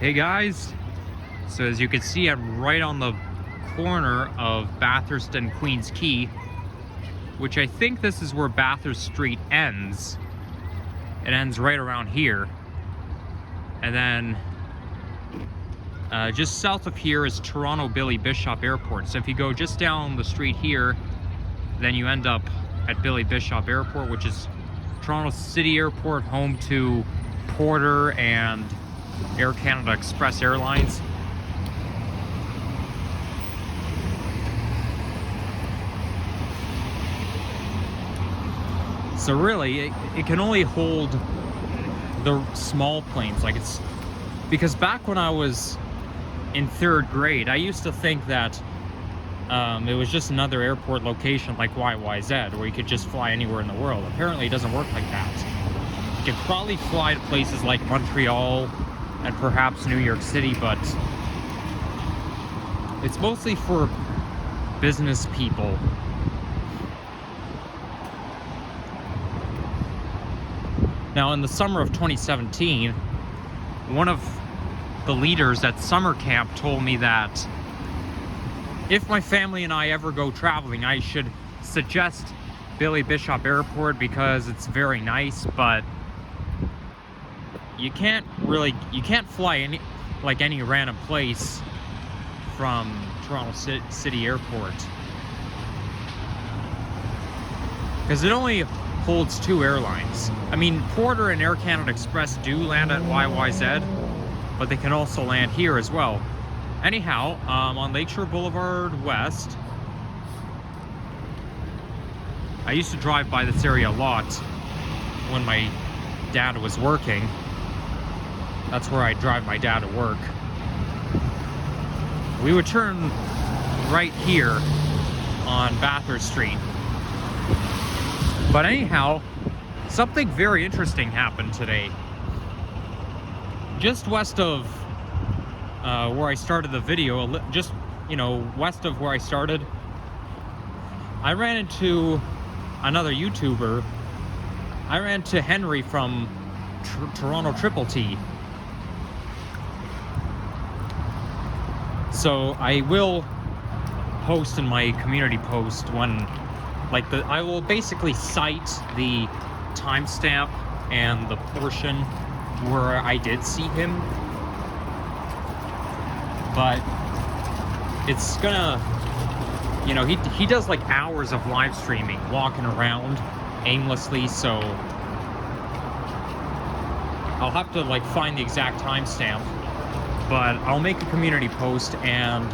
Hey guys, so as you can see, I'm right on the corner of Bathurst and Queen's Quay, which I think this is where Bathurst Street ends. It ends right around here. And then just south of here is Toronto Billy Bishop Airport. So if you go just down the street here, then you end up at Billy Bishop Airport, which is Toronto City Airport, home to Porter and Air Canada Express Airlines. So really, it can only hold the small planes. Like, it's because back when I was in 3rd grade, I used to think that it was just another airport location like YYZ, where you could just fly anywhere in the world. Apparently, it doesn't work like that. You could probably fly to places like Montreal and perhaps New York City, but it's mostly for business people. Now, in the summer of 2017, one of the leaders at summer camp told me that if my family and I ever go traveling, I should suggest Billy Bishop Airport because it's very nice, but you can't fly any random place from Toronto City Airport, because it only holds 2 airlines. I mean, Porter and Air Canada Express do land at YYZ, but they can also land here as well. Anyhow, on Lakeshore Boulevard West, I used to drive by this area a lot when my dad was working. That's where I drive my dad to work. We would turn right here on Bathurst Street. But anyhow, something very interesting happened today. Just west of where I started the video, just, west of where I started, I ran into another YouTuber. I ran into Henry from Toronto Triple T. So I will post in my community post when, I will basically cite the timestamp and the portion where I did see him. But it's gonna, he does like hours of live streaming, walking around aimlessly, so I'll have to find the exact timestamp. But I'll make a community post, and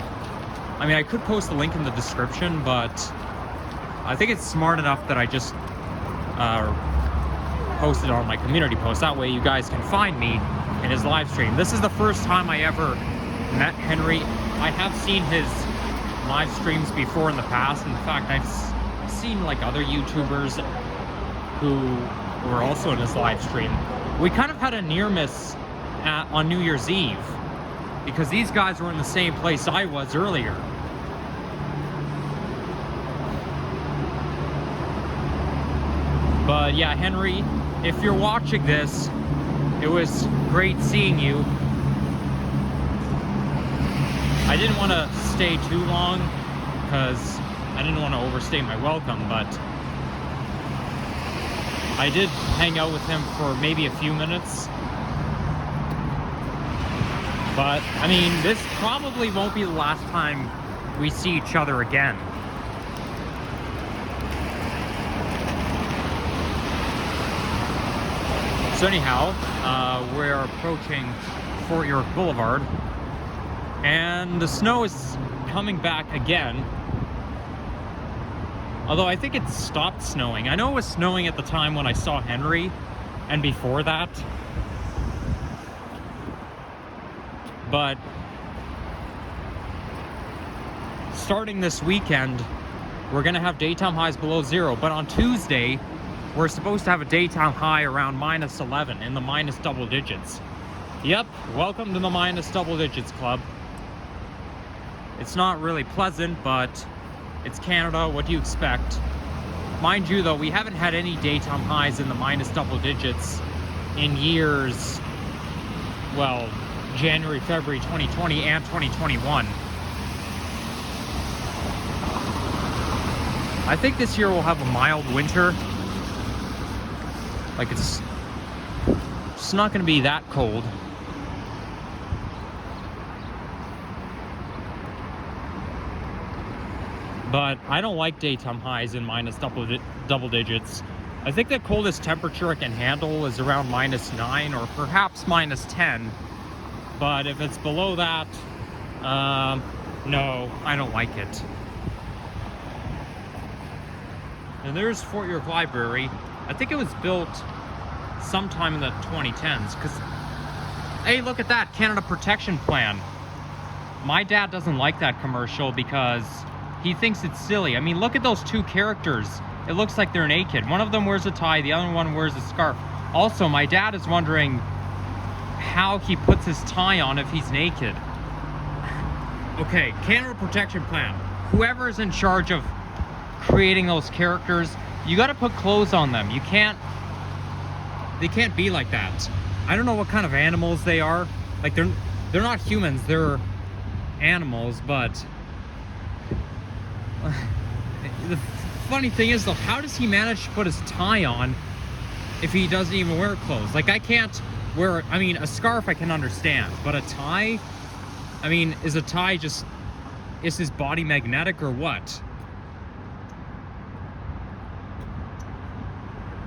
I could post the link in the description, but I think it's smart enough that I just post it on my community post. That way you guys can find me in his live stream. This is the first time I ever met Henry. I have seen his live streams before in the past. In fact, I've seen other YouTubers who were also in his live stream. We kind of had a near miss on New Year's Eve, because these guys were in the same place I was earlier. But yeah, Henry, if you're watching this, it was great seeing you. I didn't want to stay too long because I didn't want to overstay my welcome, but I did hang out with him for maybe a few minutes. But, this probably won't be the last time we see each other again. So anyhow, we're approaching Fort York Boulevard, and the snow is coming back again. Although I think it stopped snowing. I know it was snowing at the time when I saw Henry, and before that. But starting this weekend, we're gonna have daytime highs below 0. But on Tuesday, we're supposed to have a daytime high around -11 in the minus double digits. Yep, welcome to the minus double digits club. It's not really pleasant, but it's Canada. What do you expect? Mind you, though, we haven't had any daytime highs in the minus double digits in years, well, January, February 2020 and 2021. I think this year we'll have a mild winter. Like it's not going to be that cold. But I don't like daytime highs in minus double digits. I think the coldest temperature I can handle is around -9 or perhaps -10. But if it's below that, no, I don't like it. And there's Fort York Library. I think it was built sometime in the 2010s. Because, hey, look at that, Canada Protection Plan. My dad doesn't like that commercial because he thinks it's silly. I mean, look at those two characters. It looks like they're naked. One of them wears a tie, the other one wears a scarf. Also, my dad is wondering how he puts his tie on if he's naked. Okay, Canada Protection Plan. Whoever is in charge of creating those characters, you gotta put clothes on them. They can't be like that. I don't know what kind of animals they are. Like, they're not humans, they're animals, but the funny thing is though, how does he manage to put his tie on if he doesn't even wear clothes? Like, I can't wear, I mean, a scarf I can understand, but a tie? I mean, is a tie just, is his body magnetic or what?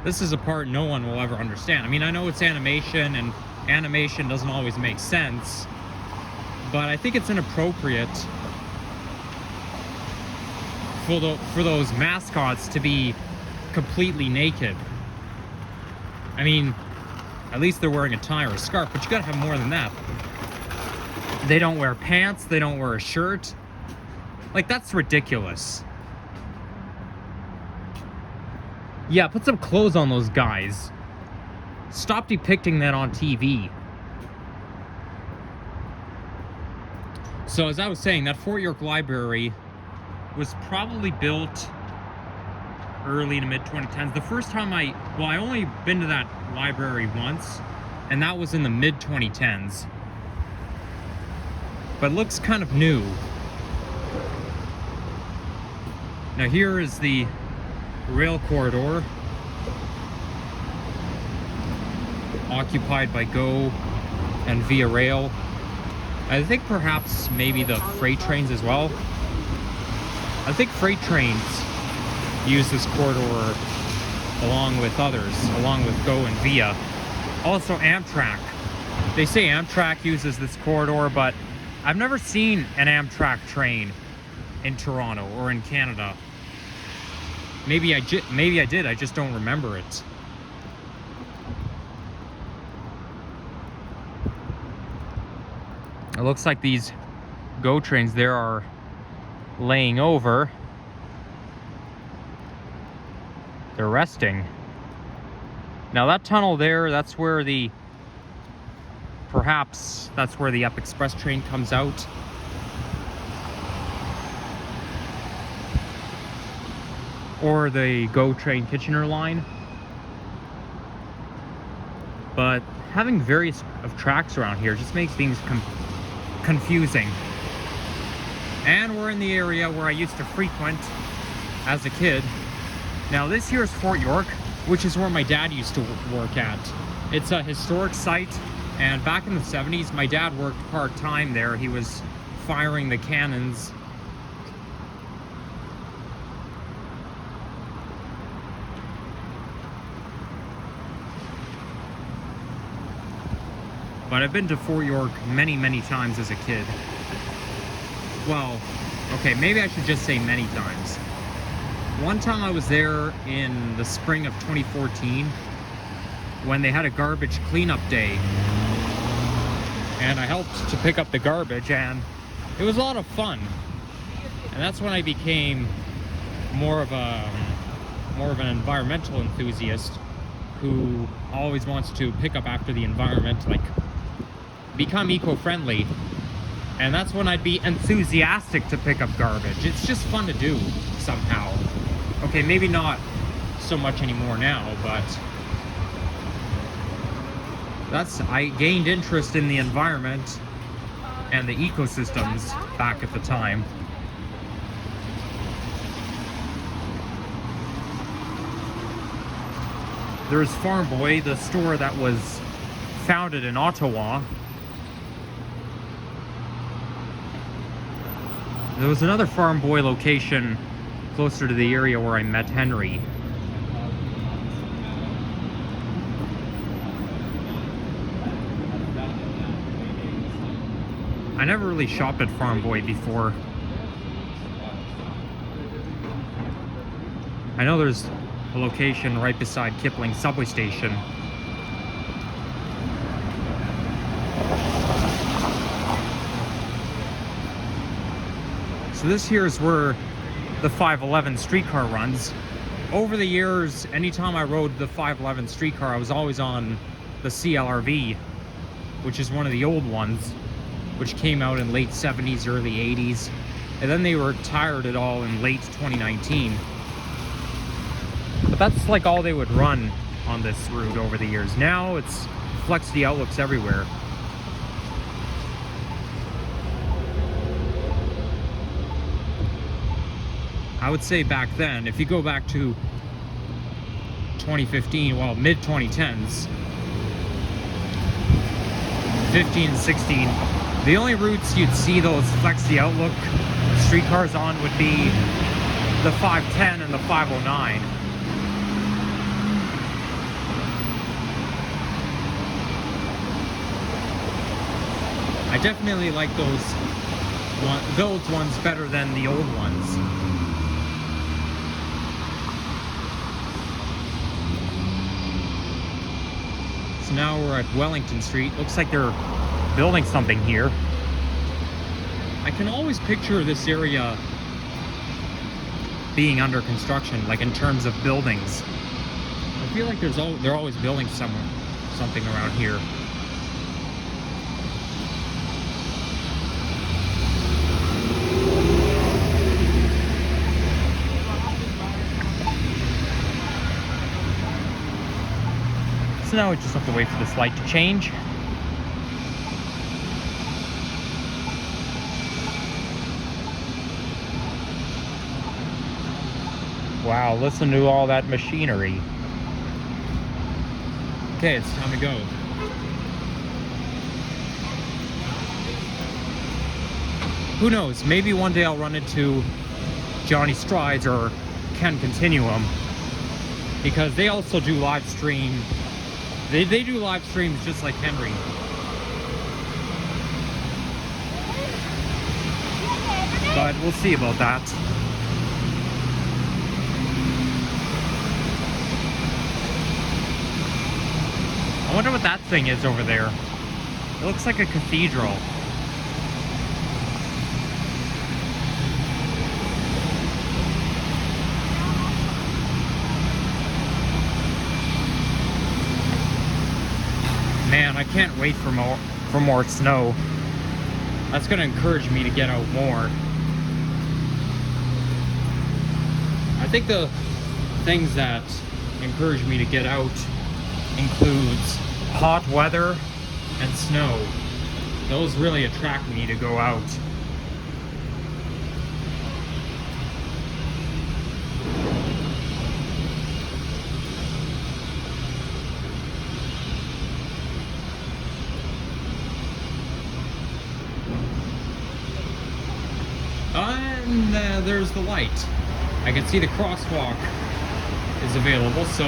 This is a part no one will ever understand. I mean, I know it's animation, and animation doesn't always make sense, but I think it's inappropriate for those mascots to be completely naked. I mean, at least they're wearing a tie or a scarf, but you gotta have more than that. They don't wear pants, they don't wear a shirt. Like, that's ridiculous. Yeah, put some clothes on those guys. Stop depicting that on TV. So as I was saying, that Fort York Library was probably built early to mid 2010s. The first time I only been to that library once, and that was in the mid 2010s. But it looks kind of new. Now here is the rail corridor, occupied by GO and Via Rail. I think perhaps maybe the freight trains as well. I think freight trains use this corridor along with others, along with GO and Via. Also Amtrak. They say Amtrak uses this corridor, but I've never seen an Amtrak train in Toronto or in Canada. Maybe I did, I just don't remember it. It looks like these GO trains there are laying over. They're resting. Now that tunnel there, that's where perhaps that's where the Up Express train comes out. Or the GO train Kitchener line. But having various of tracks around here just makes things confusing. And we're in the area where I used to frequent as a kid. Now this here is Fort York, which is where my dad used to work at. It's a historic site, and back in the 70s, my dad worked part-time there. He was firing the cannons. But I've been to Fort York many, many times as a kid. Well, okay, maybe I should just say many times. One time I was there in the spring of 2014 when they had a garbage cleanup day. And I helped to pick up the garbage, and it was a lot of fun. And that's when I became more of an environmental enthusiast who always wants to pick up after the environment, like become eco-friendly. And that's when I'd be enthusiastic to pick up garbage. It's just fun to do somehow. Okay, maybe not so much anymore now, but I gained interest in the environment and the ecosystems back at the time. There's Farm Boy, the store that was founded in Ottawa. There was another Farm Boy location closer to the area where I met Henry. I never really shopped at Farm Boy before. I know there's a location right beside Kipling subway station. So this here is where the 511 streetcar runs. Over the years, anytime I rode the 511 streetcar, I was always on the CLRV, which is one of the old ones, which came out in late 70s, early 80s. And then they retired it all in late 2019. But that's like all they would run on this route over the years. Now it's Flexity Outlooks everywhere. I would say back then, if you go back to 2015, well, mid-2010s, 15 and 16, the only routes you'd see those Flexity Outlook streetcars on would be the 510 and the 509. I definitely like those ones better than the old ones. So now we're at Wellington Street. Looks like they're building something here. I can always picture this area being under construction, like in terms of buildings. I feel like they're always building something around here. So now we just have to wait for this light to change. Wow, listen to all that machinery. Okay, it's time to go. Who knows, maybe one day I'll run into Johnny Strides or Ken Continuum, because they also do live stream. They do live streams just like Henry. But we'll see about that. I wonder what that thing is over there. It looks like a cathedral. Man, I can't wait for more snow. That's gonna encourage me to get out more. I think the things that encourage me to get out includes hot weather and snow. Those really attract me to go out. And there's the light. I can see the crosswalk is available, so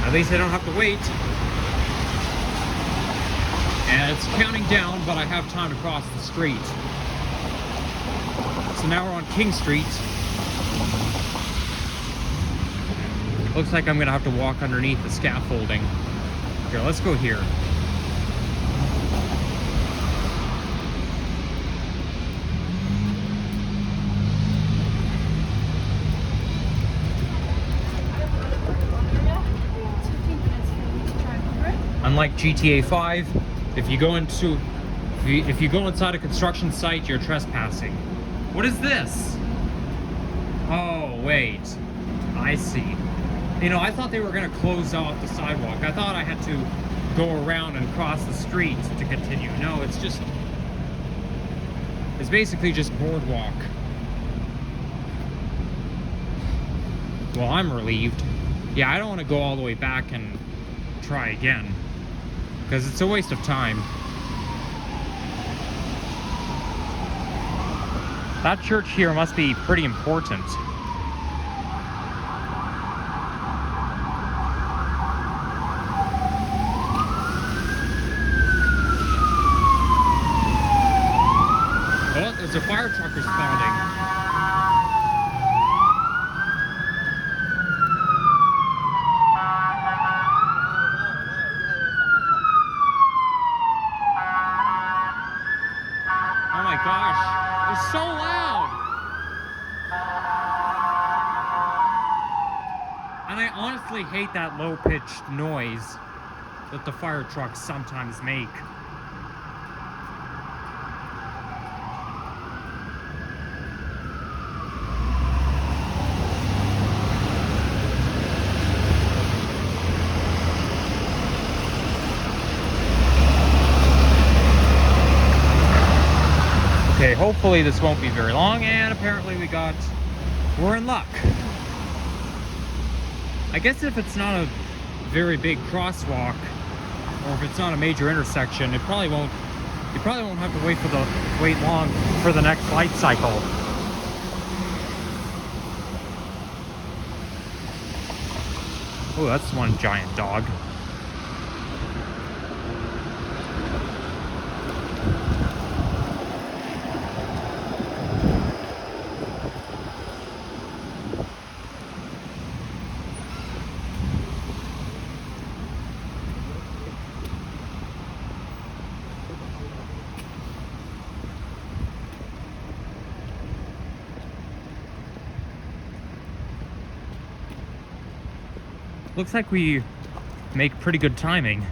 at least I don't have to wait. And it's counting down, but I have time to cross the street. So now we're on King Street. Looks like I'm gonna have to walk underneath the scaffolding. Here, let's go here. Unlike GTA 5, if you go inside a construction site, you're trespassing. What is this? Oh, wait. I see. You know, I thought they were gonna close off the sidewalk. I thought I had to go around and cross the street to continue. No, it's basically just boardwalk. Well, I'm relieved. Yeah, I don't want to go all the way back and try again, because it's a waste of time. That church here must be pretty important. Oh, there's a fire truck responding. Oh my gosh, it's so loud! And I honestly hate that low-pitched noise that the fire trucks sometimes make. Okay, hopefully this won't be very long, and apparently we're in luck. I guess if it's not a very big crosswalk, or if it's not a major intersection, you probably won't have to wait long for the next light cycle. Oh, that's one giant dog. Looks like we make pretty good timing.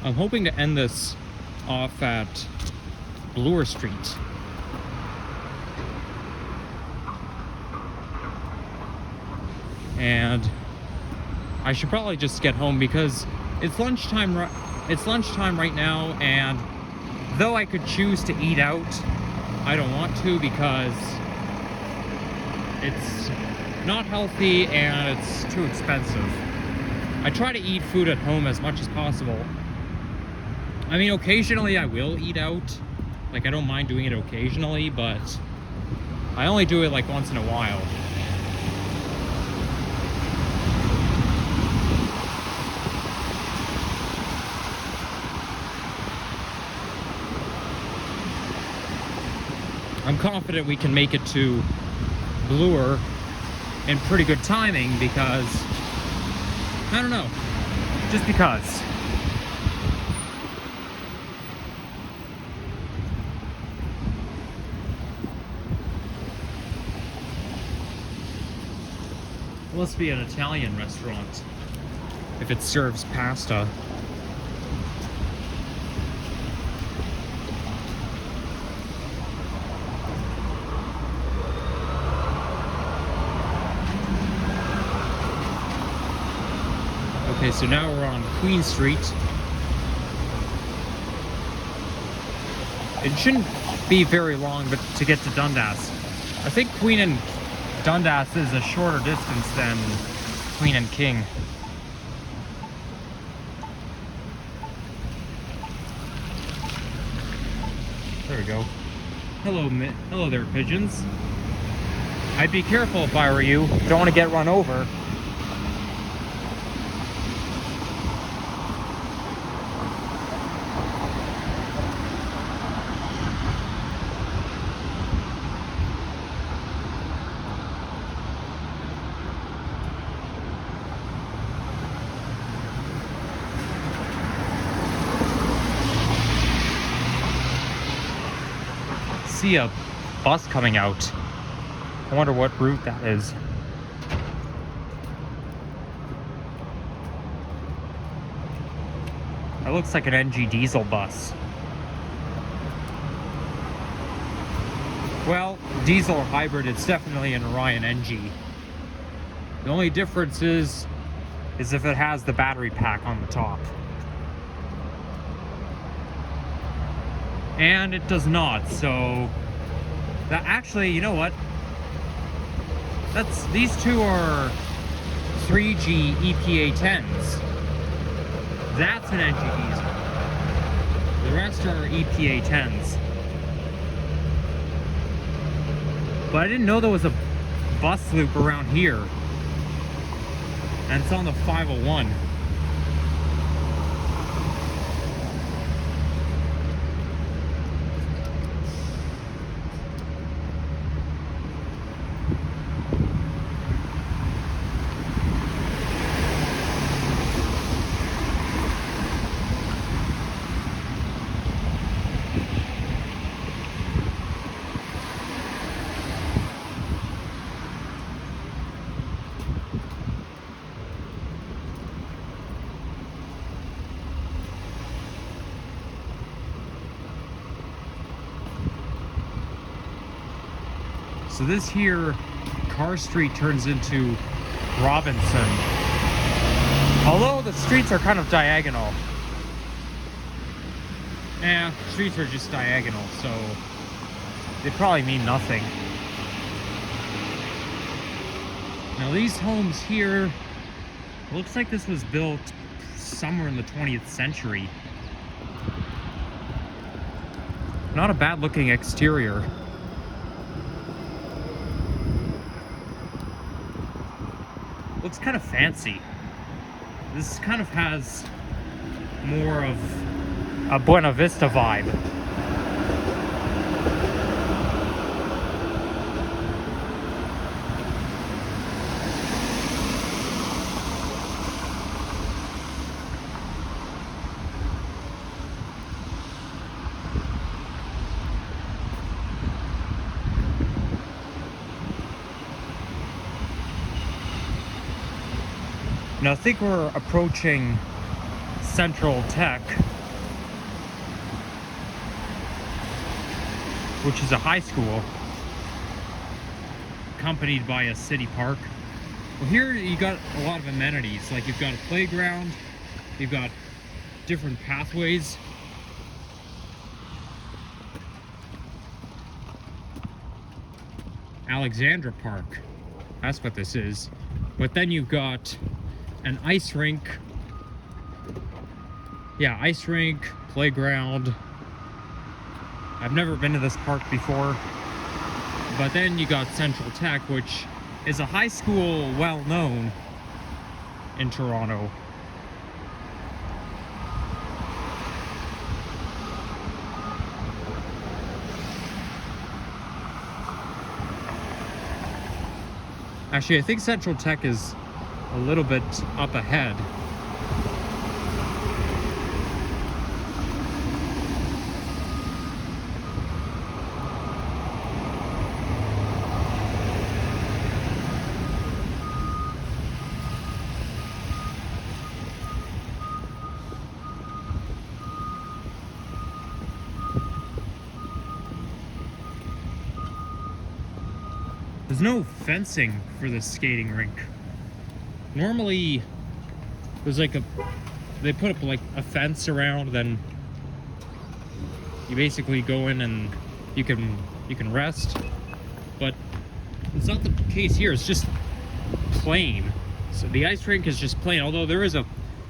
I'm hoping to end this off at Bloor Street. And I should probably just get home because it's lunchtime right now, and though I could choose to eat out, I don't want to because it's not healthy and it's too expensive. I try to eat food at home as much as possible. I mean, occasionally I will eat out. Like, I don't mind doing it occasionally, but I only do it like once in a while. I'm confident we can make it to Bloor in pretty good timing because, I don't know, just because. It must be an Italian restaurant if it serves pasta. Okay, so now we're on Queen Street. It shouldn't be very long, but to get to Dundas. I think Queen and Dundas is a shorter distance than Queen and King. There we go. Hello there, pigeons. I'd be careful if I were you. Don't want to get run over. See a bus coming out. I wonder what route that is. That looks like an NG diesel bus. Well, diesel or hybrid, it's definitely an Orion NG. The only difference is is if it has the battery pack on the top. And it does not, so that actually, you know what? These two are 3G EPA 10s. That's an NG diesel. The rest are EPA 10s. But I didn't know there was a bus loop around here. And it's on the 501. So this here, Carr Street turns into Robinson. Although the streets are kind of diagonal. Streets are just diagonal, so they probably mean nothing. Now these homes here, looks like this was built somewhere in the 20th century. Not a bad looking exterior. Looks kind of fancy. This kind of has more of a Buena Vista vibe. Now I think we're approaching Central Tech, which is a high school accompanied by a city park. Well, here you got a lot of amenities, like you've got a playground, you've got different pathways. Alexandra Park, that's what this is. But then you've got an ice rink. Yeah, ice rink, playground. I've never been to this park before. But then you got Central Tech, which is a high school well known in Toronto. Actually, I think Central Tech is a little bit up ahead. There's no fencing for this skating rink. Normally, there's like they put up like a fence around, then you basically go in and you can rest. But it's not the case here. It's just plain. So the ice rink is just plain, although there is a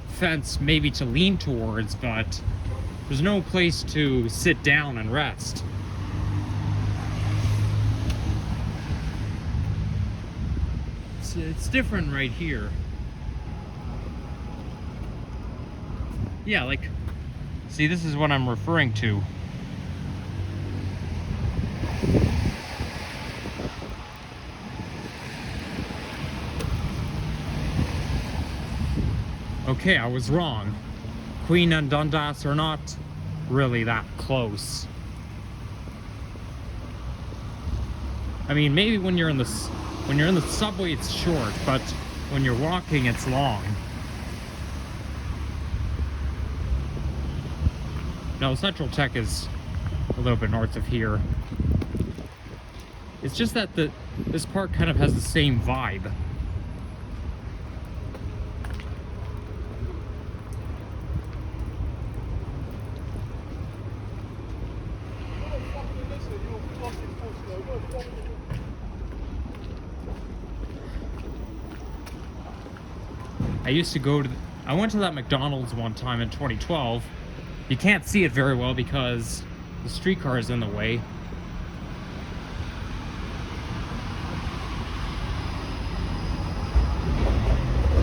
fence maybe to lean towards, but there's no place to sit down and rest. It's different right here. Yeah, like, see, this is what I'm referring to. Okay, I was wrong. Queen and Dundas are not really that close. I mean, maybe when you're in the subway it's short, but when you're walking it's long. No, Central Tech is a little bit north of here. It's just that this park kind of has the same vibe. I went to that McDonald's one time in 2012. You can't see it very well because the streetcar is in the way.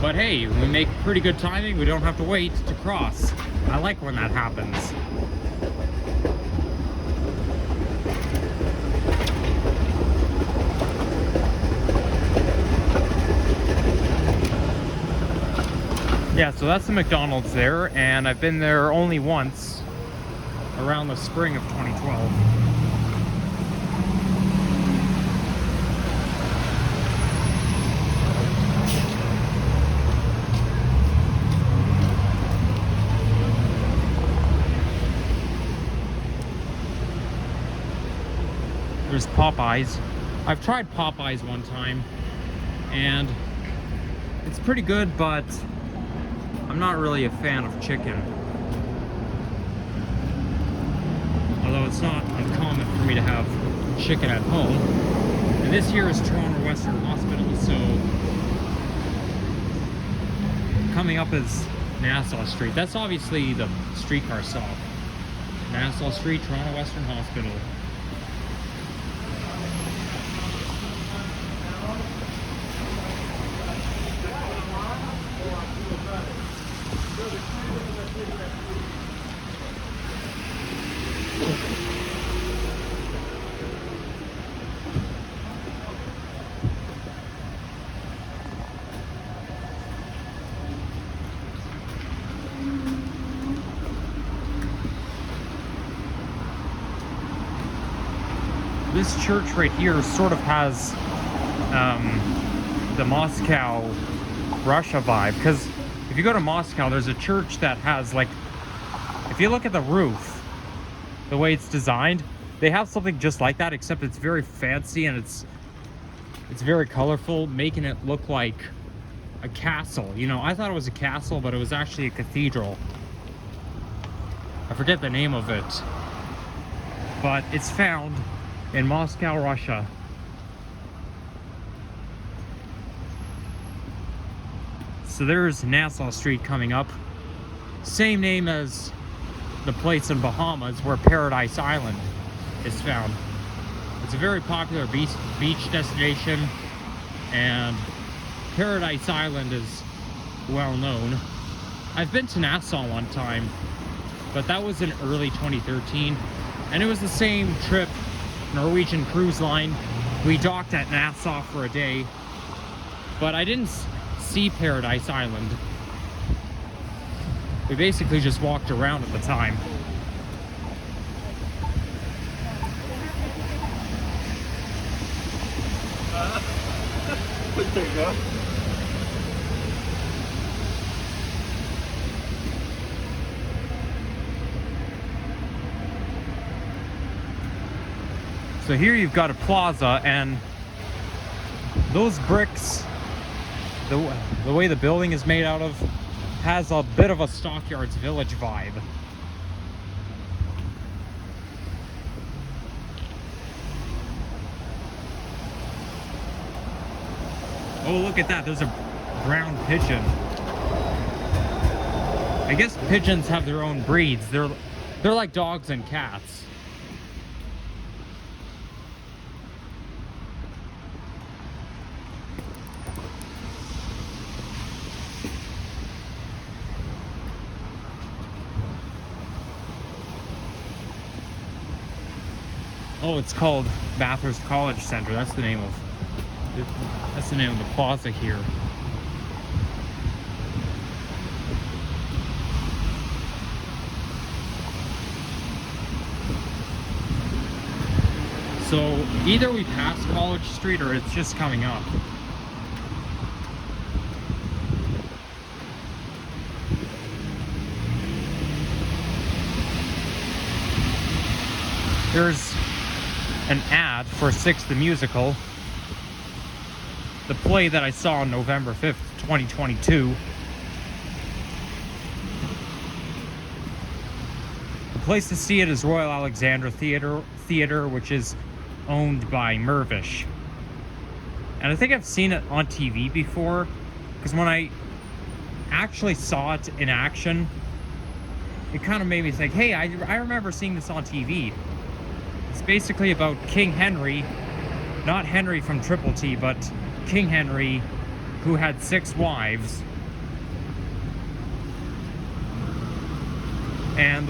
But hey, we make pretty good timing. We don't have to wait to cross. I like when that happens. Yeah, so that's the McDonald's there, and I've been there only once around the spring of 2012. There's Popeyes. I've tried Popeyes one time, and it's pretty good, but I'm not really a fan of chicken. Although it's not uncommon for me to have chicken at home. And this here is Toronto Western Hospital, so coming up is Nassau Street. That's obviously the streetcar stop. Nassau Street, Toronto Western Hospital. This church right here sort of has the Moscow, Russia vibe, because if you go to Moscow, there's a church that has, like, if you look at the roof, the way it's designed, they have something just like that, except it's very fancy and it's very colorful, making it look like a castle. You know, I thought it was a castle, but it was actually a cathedral. I forget the name of it, but it's found in Moscow, Russia. So there's Nassau Street coming up. Same name as the place in Bahamas where Paradise Island is found. It's a very popular beach destination, and Paradise Island is well known. I've been to Nassau one time, but that was in early 2013, and it was the same trip, Norwegian Cruise Line. We docked at Nassau for a day, but I didn't see Paradise Island. We basically just walked around at the time. There you go. So here you've got a plaza, and those bricks, the way the building is made out of, has a bit of a Stockyards Village vibe. Oh, look at that, there's a brown pigeon. I guess pigeons have their own breeds. They're like dogs and cats. Oh, it's called Bathurst College Center. That's the name of the plaza here. So either we pass College Street or it's just coming up. There's an ad for Six the Musical, the play that I saw on November 5th, 2022. The place to see it is Royal Alexandra Theatre, which is owned by Mirvish. And I think I've seen it on TV before, because when I actually saw it in action, it kind of made me think, hey, I remember seeing this on TV. It's basically about King Henry, not Henry from Triple T, but King Henry, who had 6 wives. And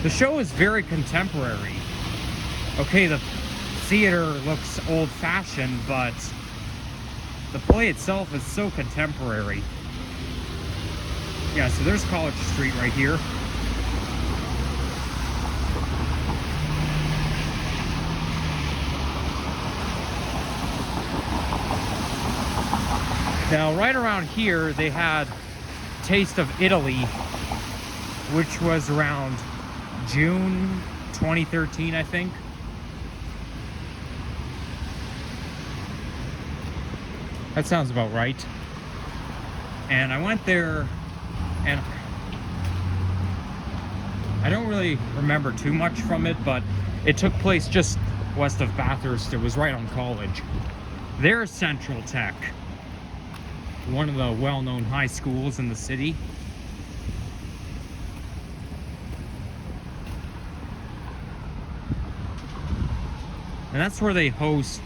the show is very contemporary. Okay, the theater looks old-fashioned, but the play itself is so contemporary. Yeah, so there's College Street right here. Now, right around here, they had Taste of Italy, which was around June 2013, I think. That sounds about right. And I went there, and I don't really remember too much from it, but it took place just west of Bathurst. It was right on College. There's Central Tech, one of the well-known high schools in the city. And that's where they host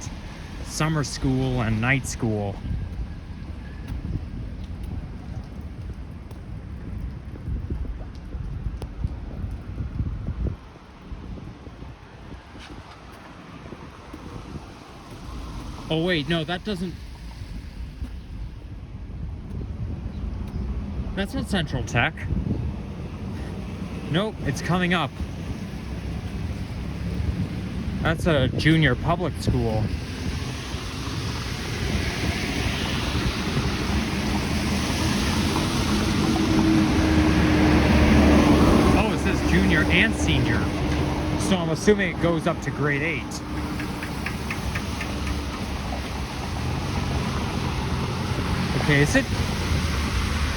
summer school and night school. Oh wait, no, that doesn't... That's not Central Tech. Nope, it's coming up. That's a junior public school. Oh, it says junior and senior. So I'm assuming it goes up to grade 8. Okay, is it...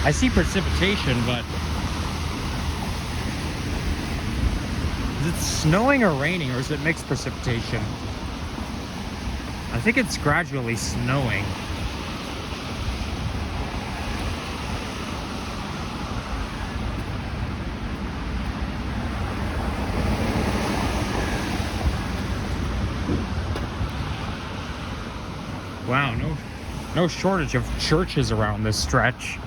I see precipitation, but... Is it snowing or raining, or is it mixed precipitation? I think it's gradually snowing. Wow, no shortage of churches around this stretch.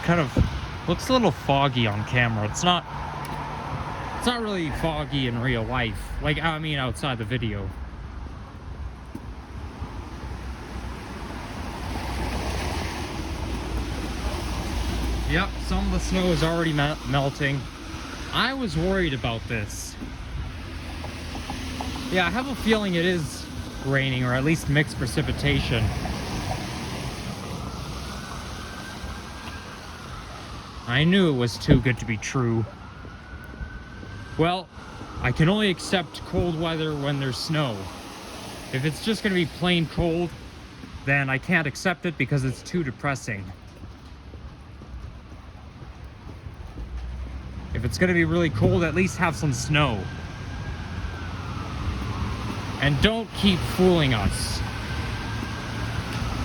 Kind of looks a little foggy on camera. It's not really foggy in real life. Like, I mean, outside the video. Yep, some of the snow is already melting. I was worried about this. Yeah, I have a feeling it is raining, or at least mixed precipitation. I knew it was too good to be true. Well, I can only accept cold weather when there's snow. If it's just gonna be plain cold, then I can't accept it because it's too depressing. If it's gonna be really cold, at least have some snow. And don't keep fooling us.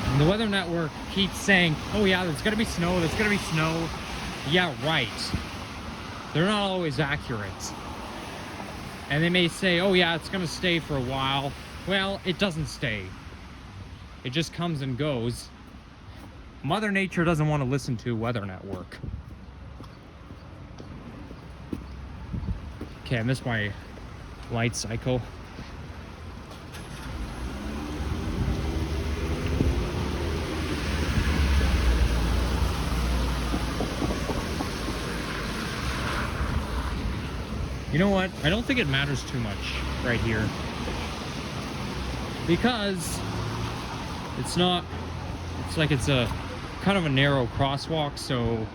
And the Weather Network keeps saying, oh yeah, there's gonna be snow, there's gonna be snow. Yeah, right. They're not always accurate. And they may say, oh yeah, it's gonna stay for a while. Well, it doesn't stay. It just comes and goes. Mother Nature doesn't want to listen to Weather Network. Okay, I missed my light cycle. You know what? I don't think it matters too much right here. Because it's not It's like it's a kind of a narrow crosswalk, so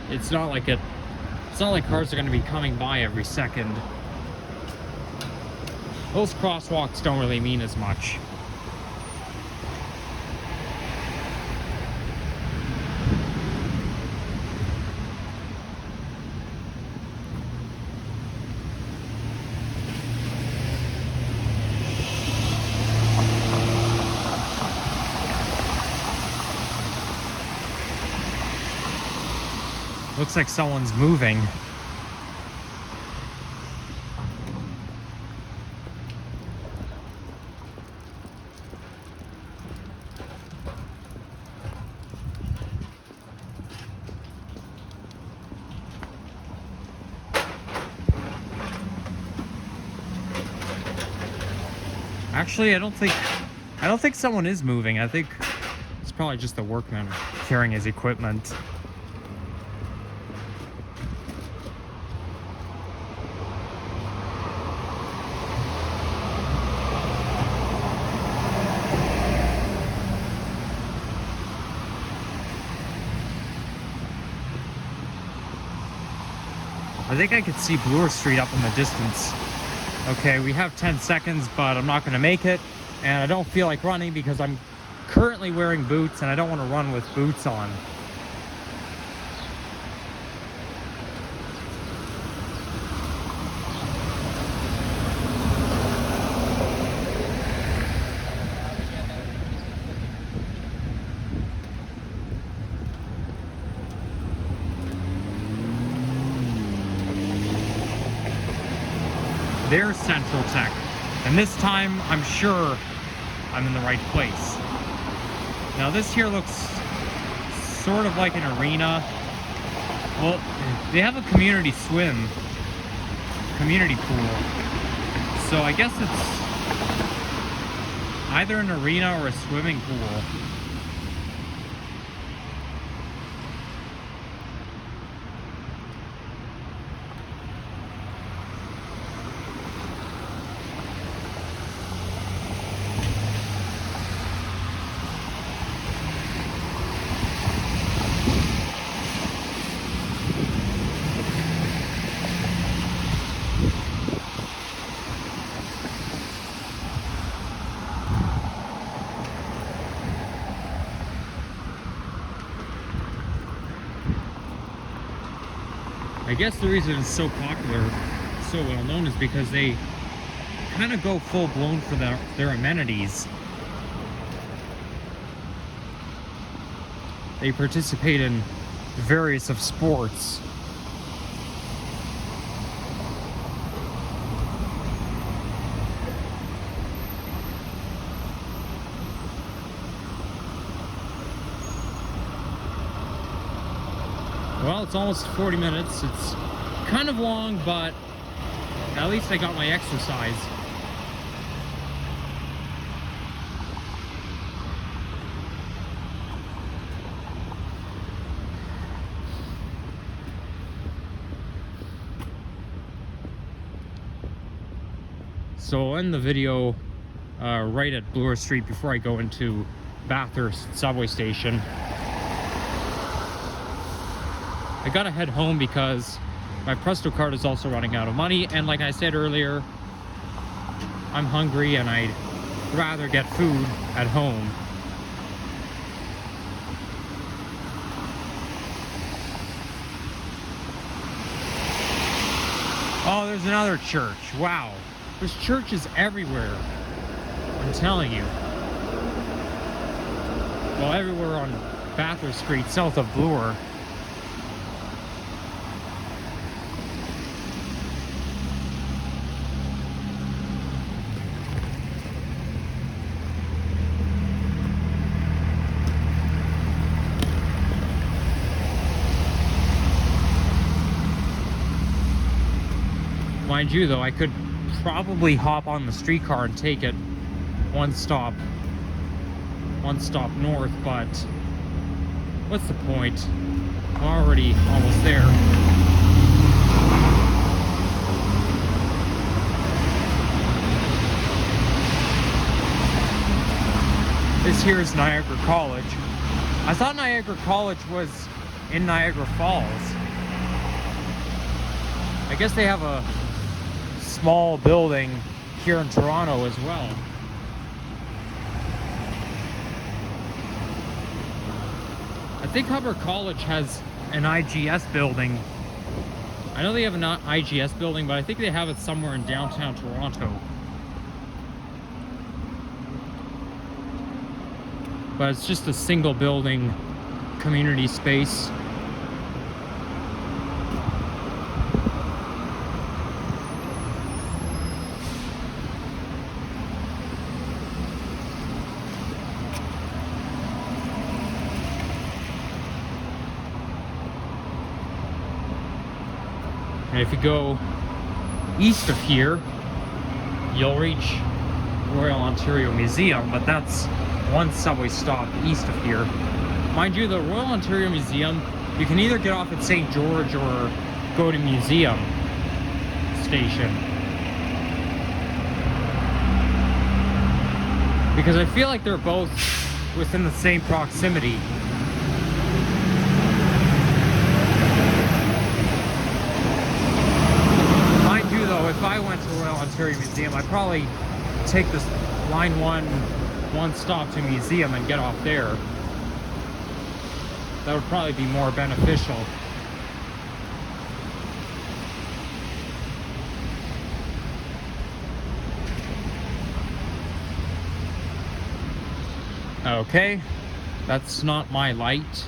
it's not like cars are going to be coming by every second. Those crosswalks don't really mean as much. Looks like someone's moving. Actually, I don't think someone is moving. I think it's probably just the workman carrying his equipment. I think I could see Bloor Street up in the distance. Okay, we have 10 seconds, but I'm not going to make it. And I don't feel like running because I'm currently wearing boots and I don't want to run with boots on. There's Central Tech, and this time I'm sure I'm in the right place. Now this here looks sort of like an arena. Well, they have a community pool, so I guess it's either an arena or a swimming pool. I guess the reason it's so popular, so well known, is because they kind of go full blown for their amenities. They participate in various of sports. Well, it's almost 40 minutes. It's kind of long, but at least I got my exercise. So I'll end the video right at Bloor Street before I go into Bathurst subway station. I gotta head home because my Presto card is also running out of money, and like I said earlier, I'm hungry and I'd rather get food at home. Oh, there's another church. Wow. There's churches everywhere. I'm telling you. Well, everywhere on Bathurst Street, south of Bloor. Mind you, though, I could probably hop on the streetcar and take it one stop north, but what's the point? I'm already almost there. This here is Niagara College. I thought Niagara College was in Niagara Falls. I guess they have a small building here in Toronto as well. I think Hubbard College has an IGS building. I know they have an IGS building, but I think they have it somewhere in downtown Toronto. But it's just a single building community space. And if you go east of here, you'll reach Royal Ontario Museum, but that's one subway stop east of here. Mind you, the Royal Ontario Museum, you can either get off at St. George or go to Museum Station. Because I feel like they're both within the same proximity. Mind you though, if I went to Royal Ontario Museum, I'd probably take this line one stop to Museum and get off there. That would probably be more beneficial. Okay, that's not my light,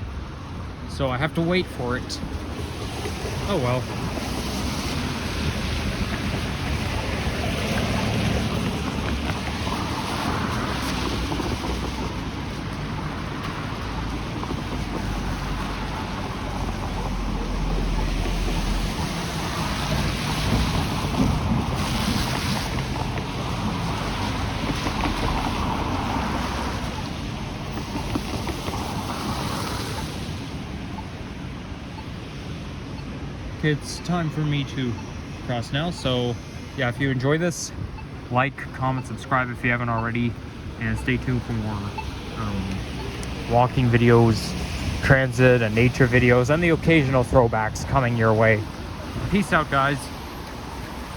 so I have to wait for it. Oh well. It's time for me to cross now, so yeah, if you enjoy this, like, comment, subscribe if you haven't already, and stay tuned for more walking videos, transit and nature videos, and the occasional throwbacks coming your way. Peace out, guys.